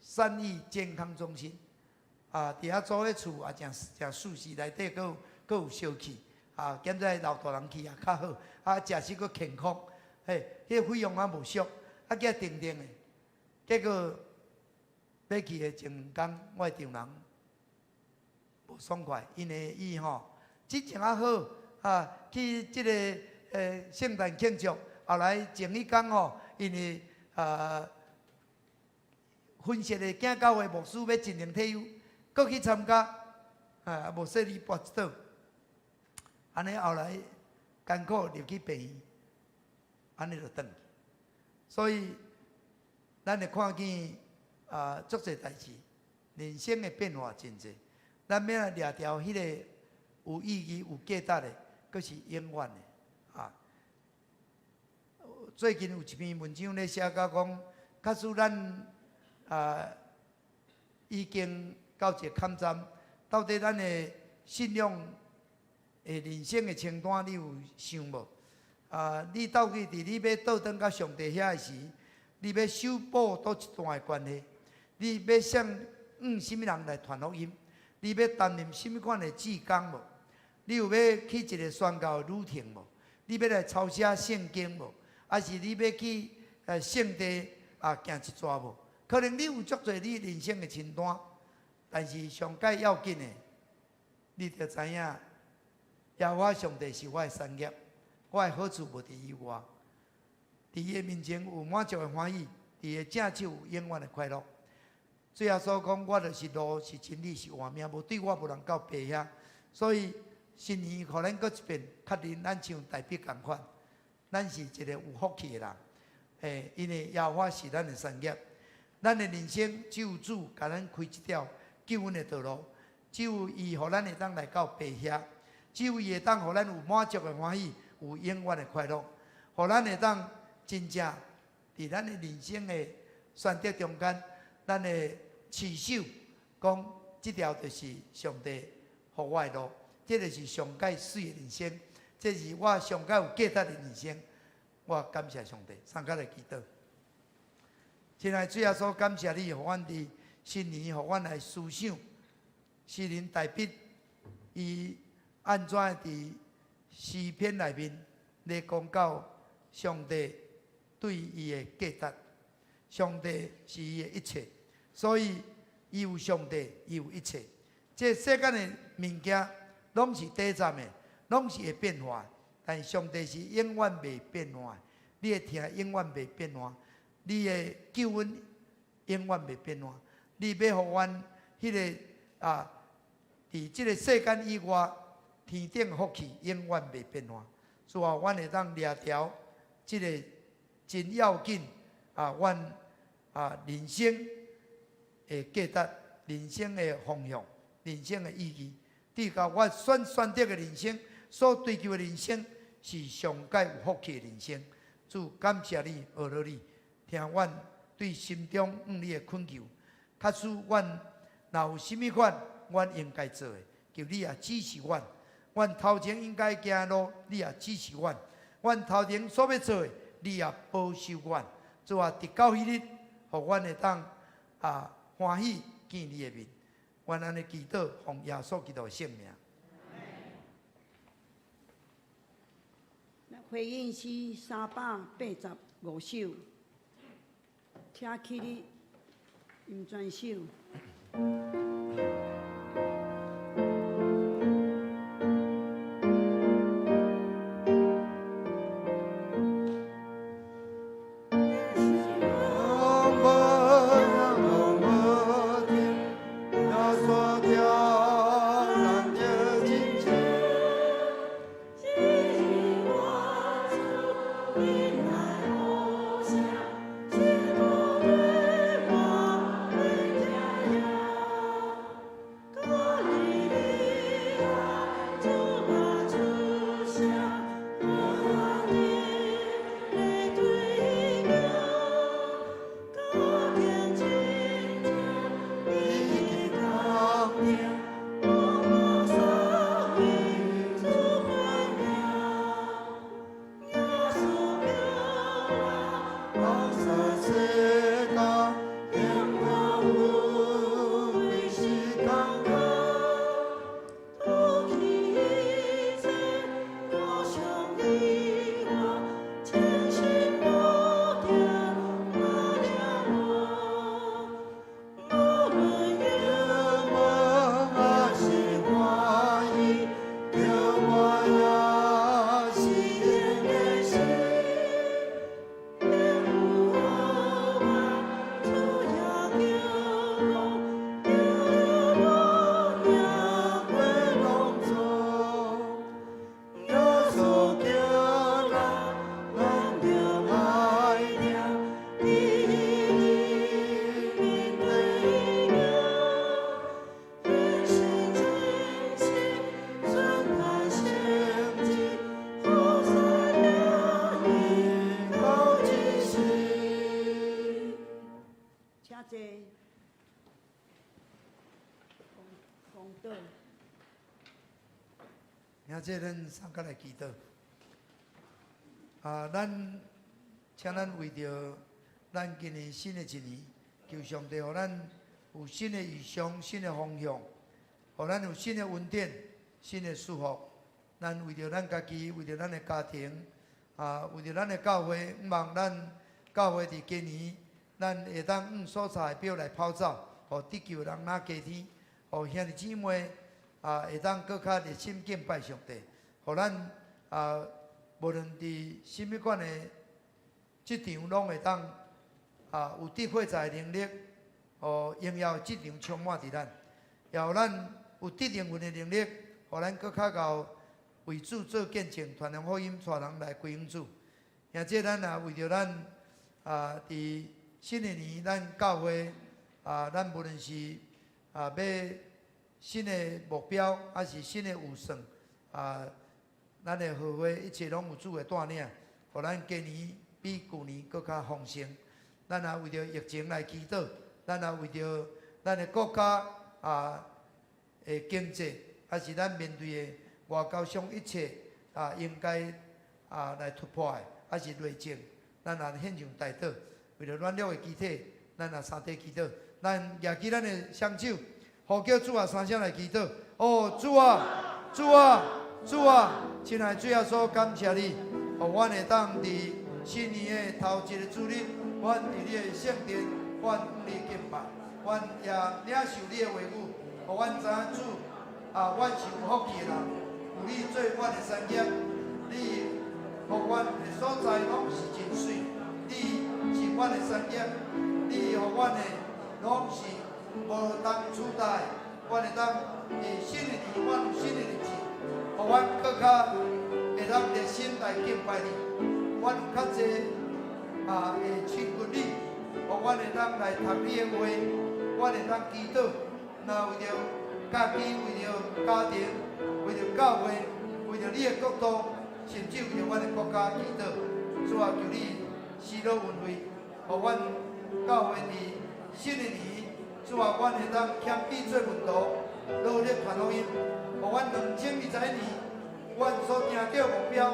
善益健康中心，伫遐租个厝诚舒适，内底阁有烧气，减在老大人去较好，食食阁健康，迄个费用无俗，计定定的，结果要去的前2天，我的丈人无爽快，因为伊之前好去即个圣诞庆祝，后来前1天因为分析的囝教会牧师要进行退休，搁去参加，无说你跋一倒，安尼后来艰苦入去病院，安尼就转去。所以咱会看见足侪代志，人生的变化真侪，咱要来掠条迄个有意义、有价值的，阁是永远的。最近有一篇文章咧写到讲，假使咱已经到一个坎站，到底咱的信仰的人生的清单，你有想无？你到底伫你要倒转到上帝遐时，你要修补倒一段的关系？你要向什么人来传福音？你要担任什么款的志工无？你有要去一个宣教的旅程无？你要来抄写圣经无？还是你要去圣地行一逝无？可能你有足侪你人生的清单，但是上界要紧的，你着知影，耶和华上帝是我的产业，我的好处无伫伊外，伫伊的面前有满足的欢喜，伫伊的正手有永远的快乐。最后所讲，我就是路，是真理，是活命，无对我无人到白遐。所以新年，互咱搁一遍确认，咱像大笔共款，咱是一个有福气的人。因为耶和华是咱的产业，咱的人生只有主甲咱开一条救恩的道路，只有伊，互咱会当来到白遐，只有伊会当，互咱有满足的欢喜，有永远的快乐，互咱会当真正伫咱的人生的选择中间，咱的持守，讲这条就是上帝互我的路，这就是上界水的人生，这是我上界有价值的人生。我感谢上帝，参加来祈祷。亲爱的主耶稣，感谢你，互阮伫新年，互阮来思想诗人大笔，伊安怎伫诗篇内面来讲到上帝对伊的价值，上帝是伊的一切，所以伊有上帝，伊有一切。这世间的物件拢是短暂的，拢是会变化。但上帝是永远袂变化，你的听永远袂变化，你的救恩永远袂变化。你要互阮迄个伫即个世间以外，天顶的福气永远袂变化。所以阮会当掠条即个真要紧阮人生的价值、人生的方向、人生的意义。对甲我选择的人生。所追求的人生是上界有福气的人生。主感谢你，学了你，听阮对心中你的恳求。假使阮若有甚物款，阮应该做的，求你也指示阮。阮头前应该行的路，你也指示阮。阮头前所要做的，你也保守阮。主啊，直到迄日，互阮会当欢喜见你的面。阮安尼祈祷，奉耶稣基督的圣名。回应诗385首，请起立，吟全首。这咱三个来祈祷。咱请咱为着咱今年新的一年，求上帝互咱有新的意向、新的方向，互咱有新的稳定、新的祝福。咱为着咱家己，为着咱的家庭，为着咱的教会，希望咱教会伫今年，咱会当所查的表来跑走，互地球人拿加天，互兄弟姊妹。会当搁较热心敬拜上帝，互咱无论伫甚物款的职场，拢会当有智慧财的能力，荣耀职场充满伫咱，也互咱有得灵魂的能力，互咱搁较贤为主做见证，传扬福音，带人来归向主。而且咱也为着咱伫新的年，咱教会咱无论是要新的目标，还是新的有算咱的合会一切拢有主的带领，互咱今年比旧年搁较丰盛。咱也为着疫情来祈祷，咱也为着咱的国家的经济，还是咱面对的外交上一切应该来突破的，还是内政，咱也献上代祷，为着软弱的肢体，咱也三体祈祷。咱举起咱的双手，呼叫主啊三声来祈祷。哦，主啊，主啊，主啊！亲爱的主耶稣，感谢你，互阮会当伫新年的头一个主日，阮伫你的圣殿，阮你敬拜，阮也领受你的话语，互阮知影主阮是有福气的人，有你做阮的产业，你互阮的所在拢是真水，你是阮的产业，你互阮的拢是无当取代，阮会当伫新的年，阮有新的日子，互阮更较会当热心来敬拜你，阮有较济会亲近你，互阮会当来读你的话，阮会当祈祷，那为着家己，为着家庭，为着教会，为着你的国度，甚至为着阮的国家祈祷。主啊，求你施乐恩惠，互阮教会伫新的年，主啊，阮会当谦卑做门徒，努力传福音，互阮2021年，阮所定着目标，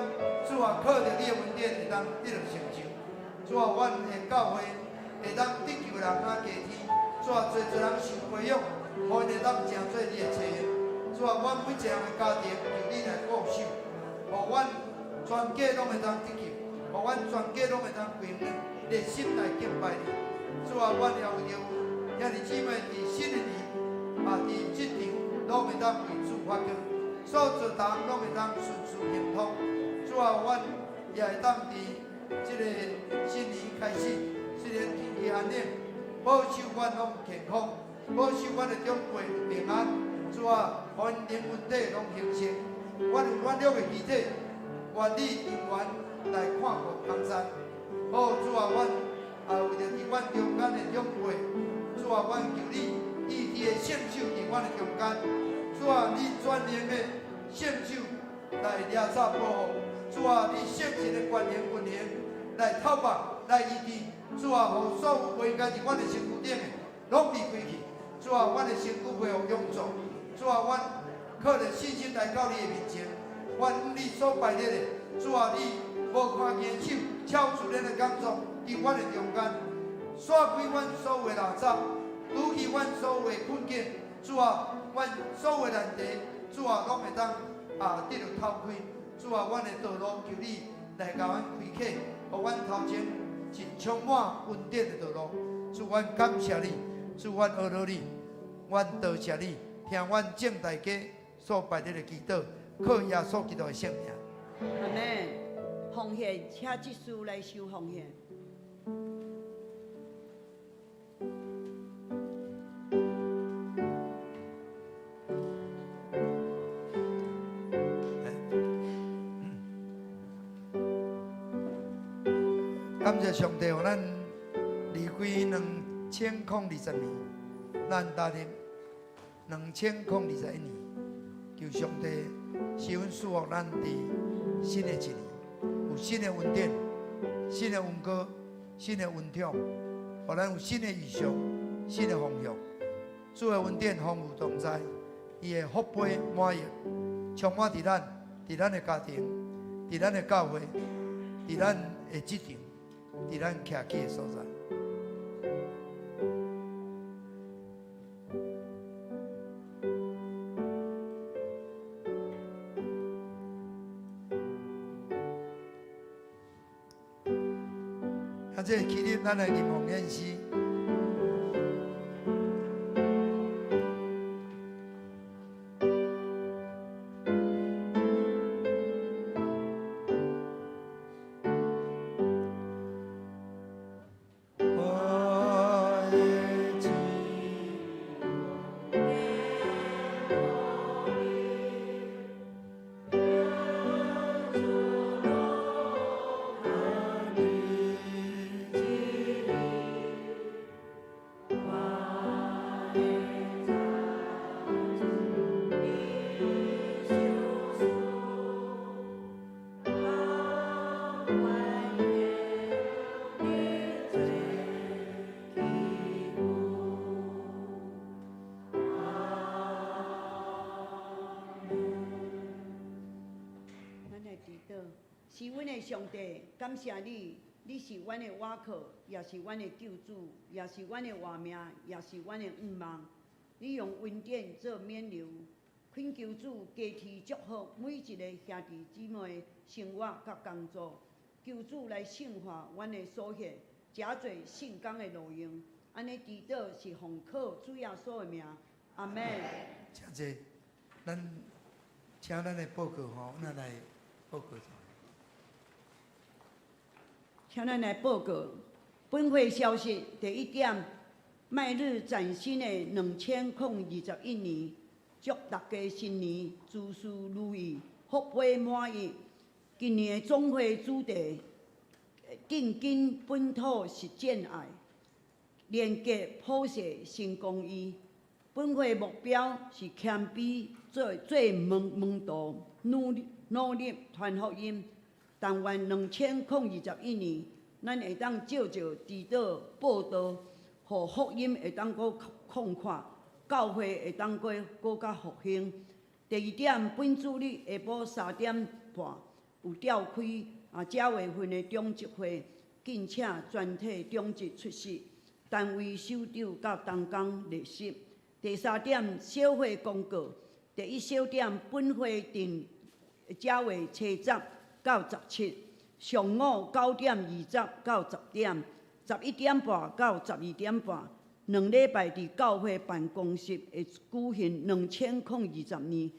主啊，靠着你的恩典会当得到成就。主啊，阮的教会会当得救的人加加添，主啊，侪人受培养，互因会当成做你的菜园。主啊，阮每一项的家庭由你来保守，互阮全家拢会当得救，互阮全家拢会当归向热心来敬拜你。主啊，阮也为着兄弟姊妹伫新的年伫职场拢会当为主发光，所做人拢会当顺遂幸福。主啊，阮也会当伫这个新年开始，虽然天气寒冷，保守阮拢健康，保守阮的长辈平安。主啊，互因灵魂体拢兴盛。阮有软弱的肢体，愿你永远来看顾同在。好，主啊，阮为着伫阮中间的长辈，主啊，阮求你以你的圣手伫阮的中间。主啊，你全能的圣手来抓查保护。主啊，你圣神的权能来透白来医治。主啊，互所有不应该伫阮的身躯顶的，拢离开去。主啊，阮的身躯恢复永驻。主啊，阮靠着信心来到你的面前。阮你所摆列的，主啊，你无看见手敲出咱的工作伫阮的中间，刷开阮所有的垃圾，拄去阮所有的困境。主啊，阮所有的难题，主啊，拢会当得到透开。主啊，阮的道路求你来甲阮开启，互阮头前是充满恩典的道路。主，阮感谢你，主，阮学了你，阮多谢你，听阮正大家所拜列的祈祷，靠耶稣基督的圣名。阿门。奉献，请祭司来收奉献。感谢上帝，互咱离开2020年，咱踏入2021年，求上帝赐阮祝福咱伫新的一年，有新的恩典、新的恩膏、新的恩宠，互咱有新的意向、新的方向。主的恩典丰富同在，伊的福杯满溢，充满伫咱的家庭、伫咱的教会、伫咱的职场。伫咱徛起的所在，这起立，咱来吟奉演诗。上帝，感谢你，你是阮的倚靠，也是阮的救主，也是阮的活命，也是阮的愿望。你用恩典做免流，恳求主加添祝福每一个兄弟姊妹的生活甲工作。求主来圣化阮的所献，加做圣工的路用。安尼祈祷是奉靠主耶稣的名，阿门。诚济，请咱的报告吼，咱来报告。请咱来报告本会消息第一点，迈入崭新的2021年，祝大家新年诸事如意，福杯满溢。今年的总会主题：定根本土实践爱，连结普世新公义。本会目标是谦卑做门徒，努力传福音。但愿2021年，咱会当照着指导报道，互福音会当搁扩宽，教会会当搁较复兴。第二点，本主日下晡3点半有召开社会份的中执会，敬请全体中执出席，单位首长到东港列席。第三点，小会公告。第一小点，本会定社会初10到17，上午9点20到10点，11点半到12点半，2礼拜伫教会办公室会举行2020年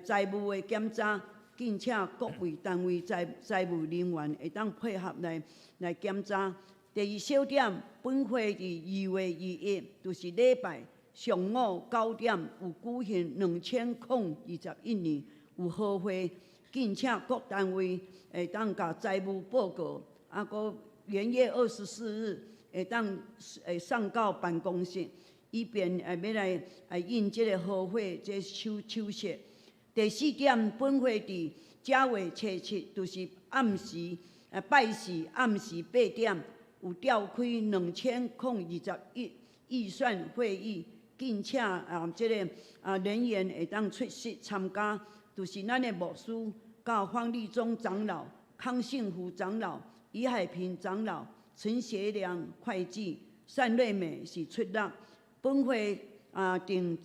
财务的检查，敬请各位单位财务人员会当配合来检查。第二小点，本会伫2月2日，就是礼拜上午9点有举行2021年有好会。敬请各单位会当甲财务报告，搁元月24日会当送到办公室，以便要来应这个好会这手续。第四点，本会伫正月初7，就是拜四暗时8点有召开2021预算会议，敬请这个人员会当出席参加，就是咱的牧师。甲方立忠长老、康信福长老、于海平长老、陈学良会计、单瑞美是出任。本会定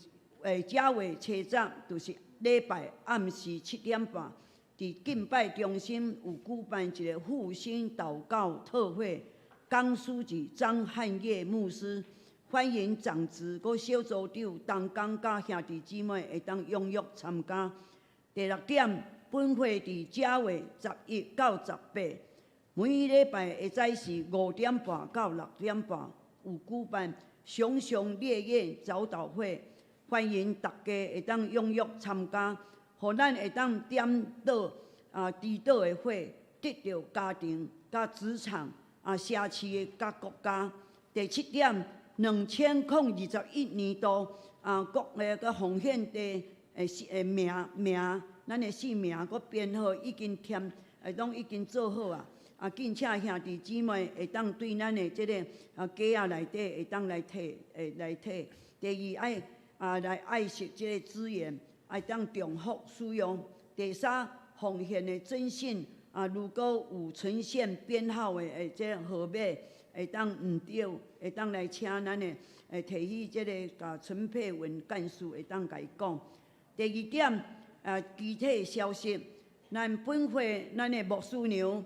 正月初10，就是礼拜暗时7点半，伫敬拜中心有举办一个复兴祷告特会，江书记张汉业牧师欢迎长子佮小组长、同工甲兄弟姊妹会当踊跃参加。第六点。本会伫正月11到18，每礼拜下早时5点半到6点半有举办熊熊烈焰早祷会，欢迎大家会当踊跃参加，互咱会当点到祈祷的火，得到家庭、甲职场、社区甲国家。第7点，2021年度国个奉献地名。咱的姓名佮编号已经拢已经做好敬请兄弟姊妹会当对咱的这个家内底会当来摕第二来爱惜这个资源，会当重复使用。第三，奉献的征信如果有呈现编号的这个号码会当毋对，会当来请咱的提起这个陈佩文干事会当甲伊讲。第二点。具体消息，咱本会咱的牧师娘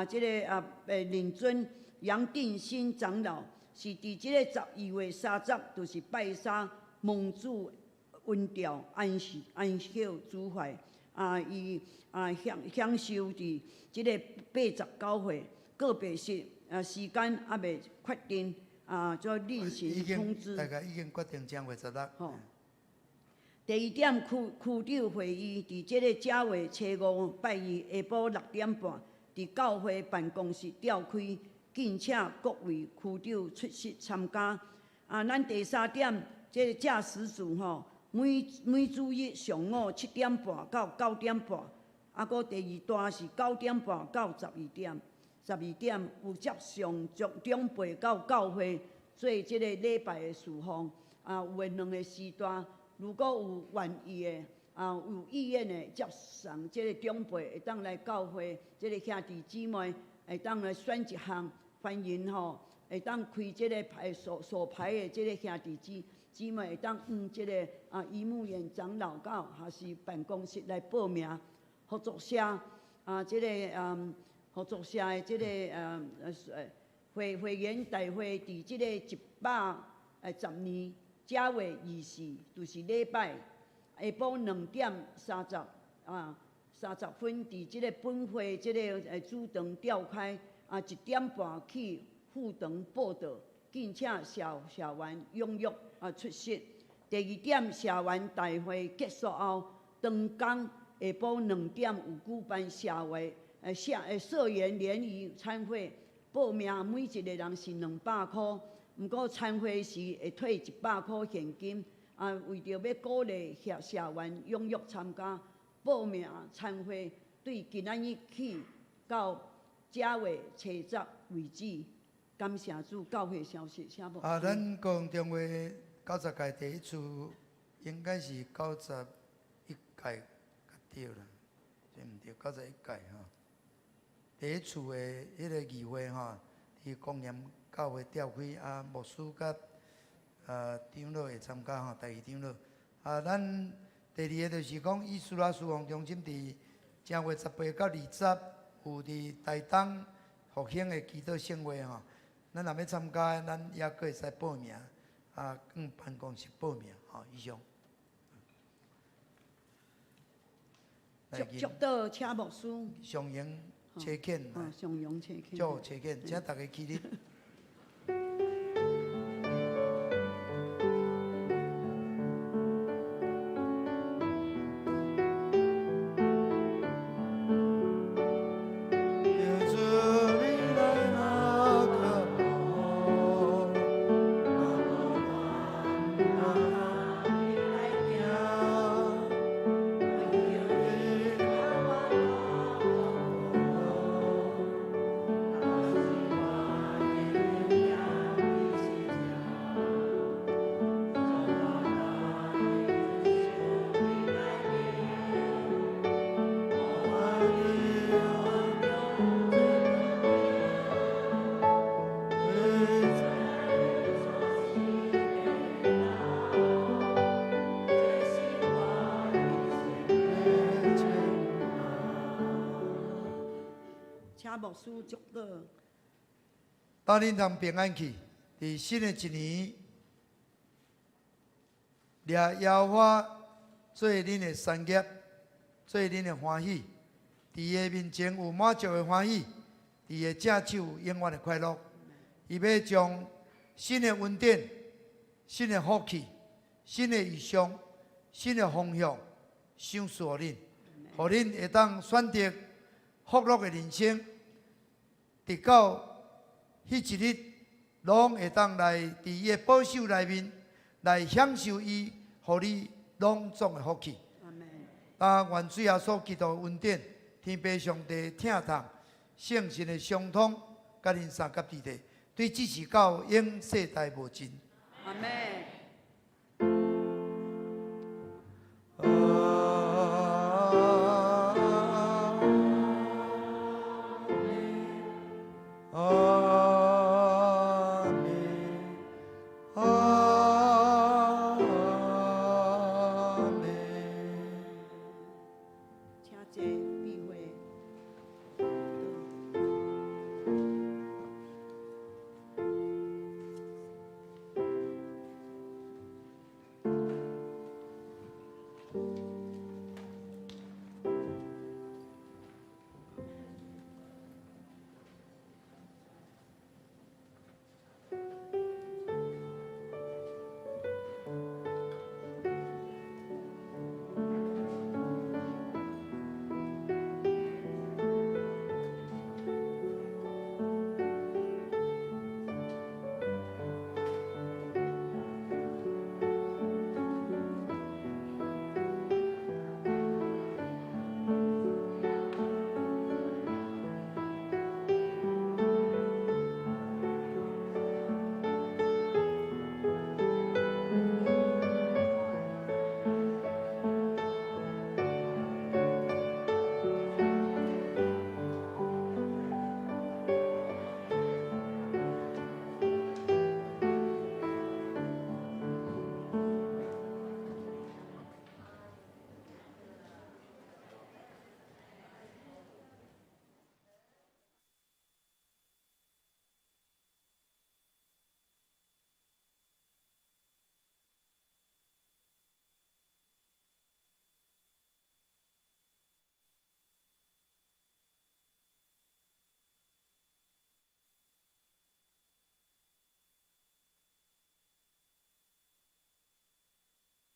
这个认准杨定新长老是伫这个12月30，就是拜三蒙主恩调安息主怀伊享受伫这个89岁，个别时间还未确定再另行通知。大概已经决定将月16。第二点，区长会议伫这个正月初5拜2下晡6点半，伫教会办公室召开，敬请各位区长出席参加。咱第三点，这个驾驶组每主日上午7点半到9点半，搁第二段是9点半到12点。12点有接上长辈到教会做这个礼拜的侍奉。有的2个时段。如果有愿意的有意愿的接送即个长辈，会当来教会，即个兄弟姊妹会当来选一项欢迎吼，会当开即个所排的即个兄弟姊妹会当即个医务员长老教，还是办公室来报名，合作社即个合作社的即个会员大会伫即个112正月24，就是礼拜下晡2点30分，伫即个本会即个主堂召开1点半起赴堂报道，敬请社员踊跃出席。第2点，社员大会结束后，当天下晡2点有举办社员联谊餐会，报名每一个人是200块，毋过餐会时会退100块现金。为着要鼓励社员踊跃参加报名参会，对今仔日起到正月初10为止。感谢主，教会消息请无。咱高雄中会90届第一次应该是91届对啦，这毋对，91届吼。第一次的迄个议会吼，伫公园教会召开，牧师甲长老会参加吼，第2长老。咱第2个就是讲，以斯拉书房中心伫正月18到20，有伫台东复兴的祈祷盛会吼。咱若要参加，咱也阁会使报名，办公室报名吼，以上。祝祷请牧师。上营车俭。上营车俭。祝车俭，请大家起立。牧师祝祷，当恁通平安去，伫新的一年，掠耶和华做恁的产业，做恁的欢喜。伫伊的面前有满足的欢喜，伫伊的正手有永远的快乐。伊要将新的恩典、新的福气、新的意象、新的方向赏赐互恁，互恁会当选择福乐的人生。直到迄一日，拢会当来伫伊的保守内面，来享受伊互你拢总的福气。愿主耶稣基督恩典、天父上帝疼痛、圣神的相通，甲恁三甲地地，对支持到永世代无尽。阿门。